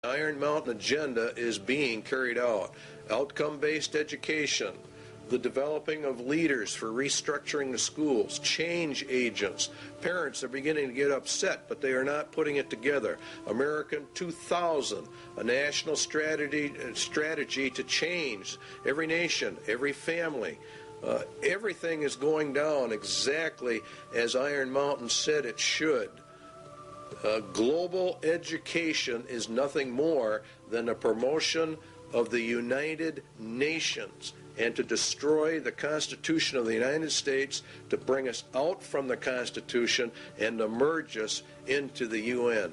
Iron Mountain agenda is being carried out. Outcome-based education, the developing of leaders for restructuring the schools, change agents. Parents are beginning to get upset, but they are not putting it together. American 2000, a national strategy to change every nation, every family. Everything is going down exactly as Iron Mountain said it should. Global education is nothing more than a promotion of the United Nations and to destroy the Constitution of the United States, to bring us out from the Constitution and to merge us into the UN.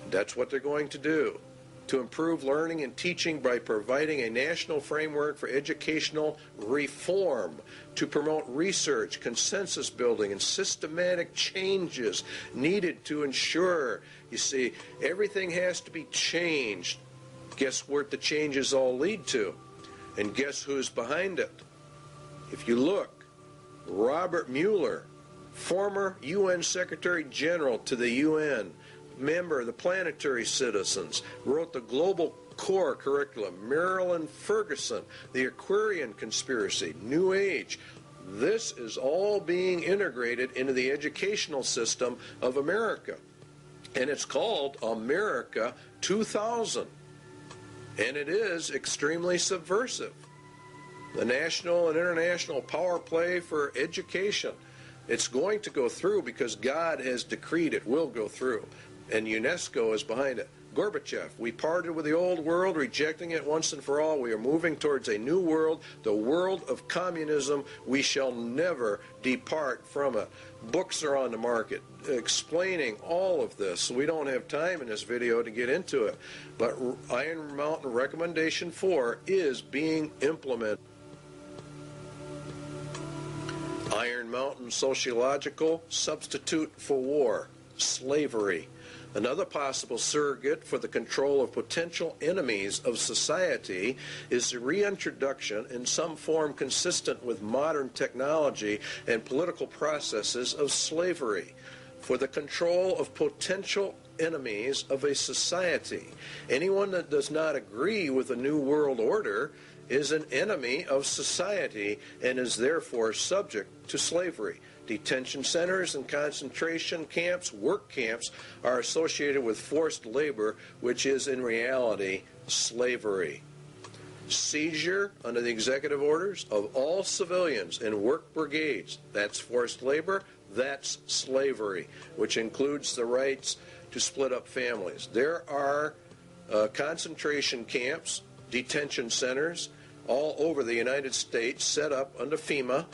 That's what they're going to do. To improve learning and teaching by providing a national framework for educational reform, to promote research, consensus building, and systematic changes needed to ensure, you see, everything has to be changed. Guess what the changes all lead to? And guess who's behind it? If you look, Robert Mueller, former UN Secretary General to the UN, member of the Planetary Citizens, wrote the Global Core curriculum. Marilyn Ferguson, the Aquarian Conspiracy, New Age. This is all being integrated into the educational system of America. And it's called America 2000. And it is extremely subversive. The national and international power play for education. It's going to go through because God has decreed it will go through. And UNESCO is behind it. Gorbachev, we parted with the old world, rejecting it once and for all. We are moving towards a new world, the world of communism. We shall never depart from it. Books are on the market explaining all of this. We don't have time in this video to get into it. But Iron Mountain Recommendation 4 is being implemented. Iron Mountain Sociological Substitute for War, Slavery. Another possible surrogate for the control of potential enemies of society is the reintroduction in some form consistent with modern technology and political processes of slavery for the control of potential enemies of a society. Anyone that does not agree with the New World Order is an enemy of society and is therefore subject to slavery. Detention centers and concentration camps, work camps, are associated with forced labor, which is in reality slavery. Seizure under the executive orders of all civilians in work brigades, that's forced labor, that's slavery, which includes the rights to split up families. There are concentration camps, detention centers all over the United States set up under FEMA,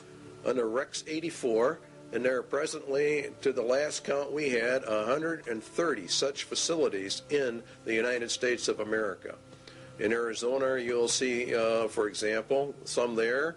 under Rex 84, and there are presently, to the last count we had, 130 such facilities in the United States of America. In Arizona, you'll see, for example, some there.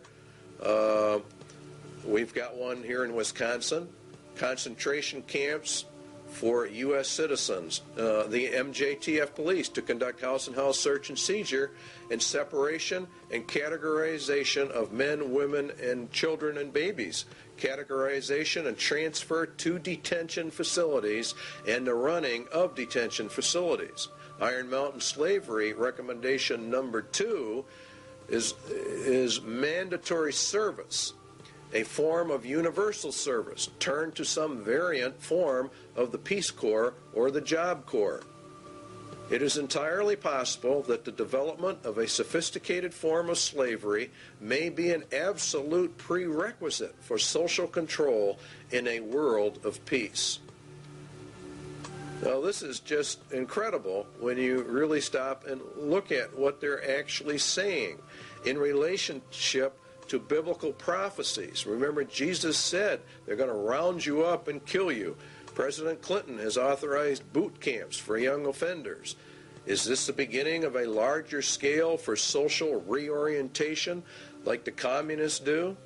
We've got one here in Wisconsin. Concentration camps for U.S. citizens. The MJTF police to conduct house-and-house search and seizure and separation and categorization of men, women, and children and babies. Categorization and transfer to detention facilities and the running of detention facilities. Iron Mountain Slavery recommendation number 2 is mandatory service, a form of universal service, turned to some variant form of the Peace Corps or the Job Corps. It is entirely possible that the development of a sophisticated form of slavery may be an absolute prerequisite for social control in a world of peace. Now, this is just incredible when you really stop and look at what they're actually saying in relationship to biblical prophecies. Remember, Jesus said they're going to round you up and kill you. President Clinton has authorized boot camps for young offenders. Is this the beginning of a larger scale for social reorientation like the communists do?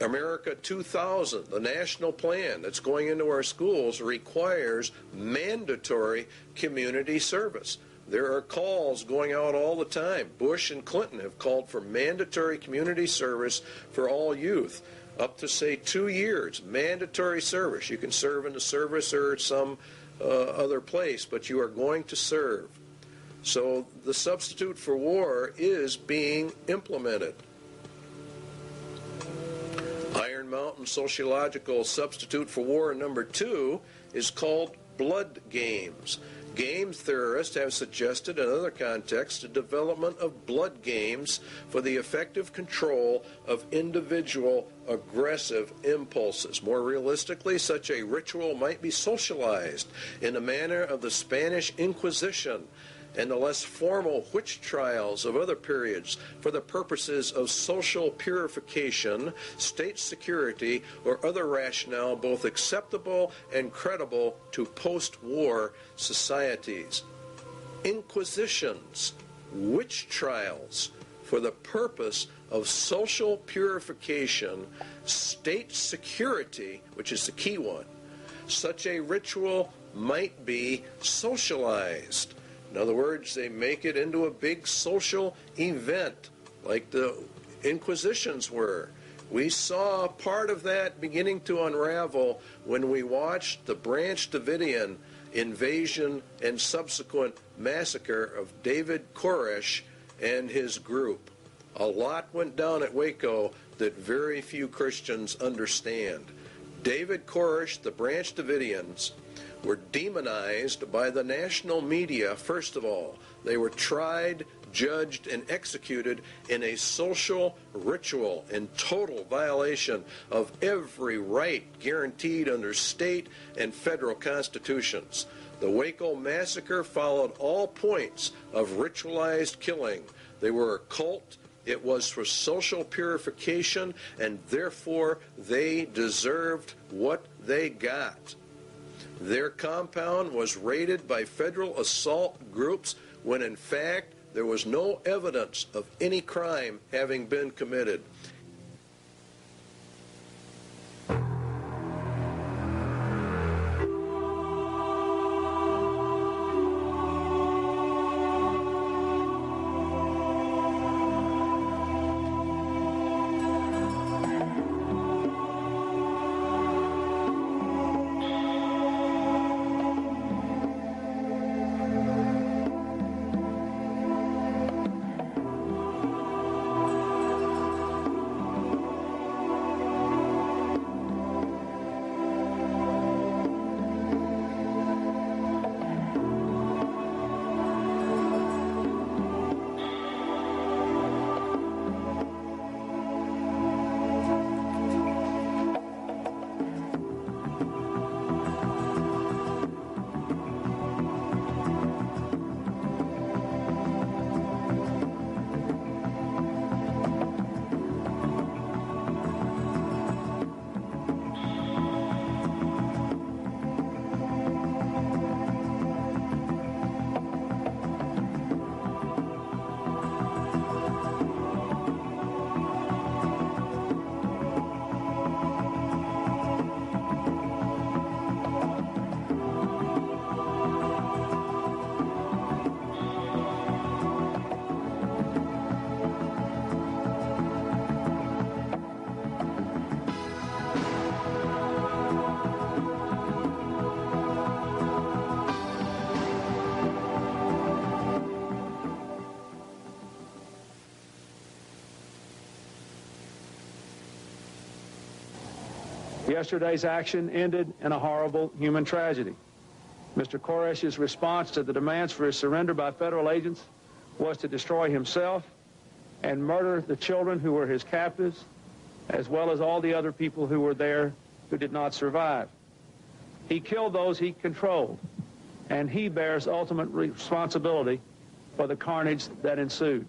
America 2000, the national plan that's going into our schools, requires mandatory community service. There are calls going out all the time. Bush and Clinton have called for mandatory community service for all youth, up to, say, 2 years. Mandatory service. You can serve in the service or some other place, but you are going to serve. So the substitute for war is being implemented. Iron Mountain sociological substitute for war number 2 is called blood games. Game theorists have suggested in other contexts the development of blood games for the effective control of individual aggressive impulses. More realistically, such a ritual might be socialized in the manner of the Spanish Inquisition and the less formal witch trials of other periods for the purposes of social purification, state security, or other rationale both acceptable and credible to post-war societies. Inquisitions, witch trials for the purpose of social purification, state security, which is the key one. Such a ritual might be socialized. In other words, they make it into a big social event like the Inquisitions were. We saw part of that beginning to unravel when we watched the Branch Davidian invasion and subsequent massacre of David Koresh and his group. A lot went down at Waco that very few Christians understand. David Koresh, the Branch Davidians, were demonized by the national media. First of all, they were tried, judged, and executed in a social ritual in total violation of every right guaranteed under state and federal constitutions. The Waco massacre followed all points of ritualized killing. They were a cult. It was for social purification, and therefore they deserved what they got. Their compound was raided by federal assault groups when in fact there was no evidence of any crime having been committed. Yesterday's action ended in a horrible human tragedy. Mr. Koresh's response to the demands for his surrender by federal agents was to destroy himself and murder the children who were his captives, as well as all the other people who were there who did not survive. He killed those he controlled, and he bears ultimate responsibility for the carnage that ensued.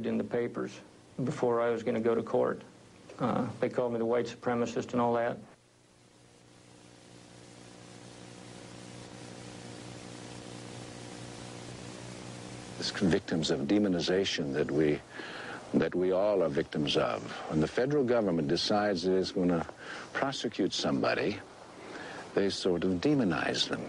In the papers before I was going to go to court. They called me the white supremacist and all that. Victims of demonization that we that we all are victims of. When the federal government decides it is going to prosecute somebody, they sort of demonize them.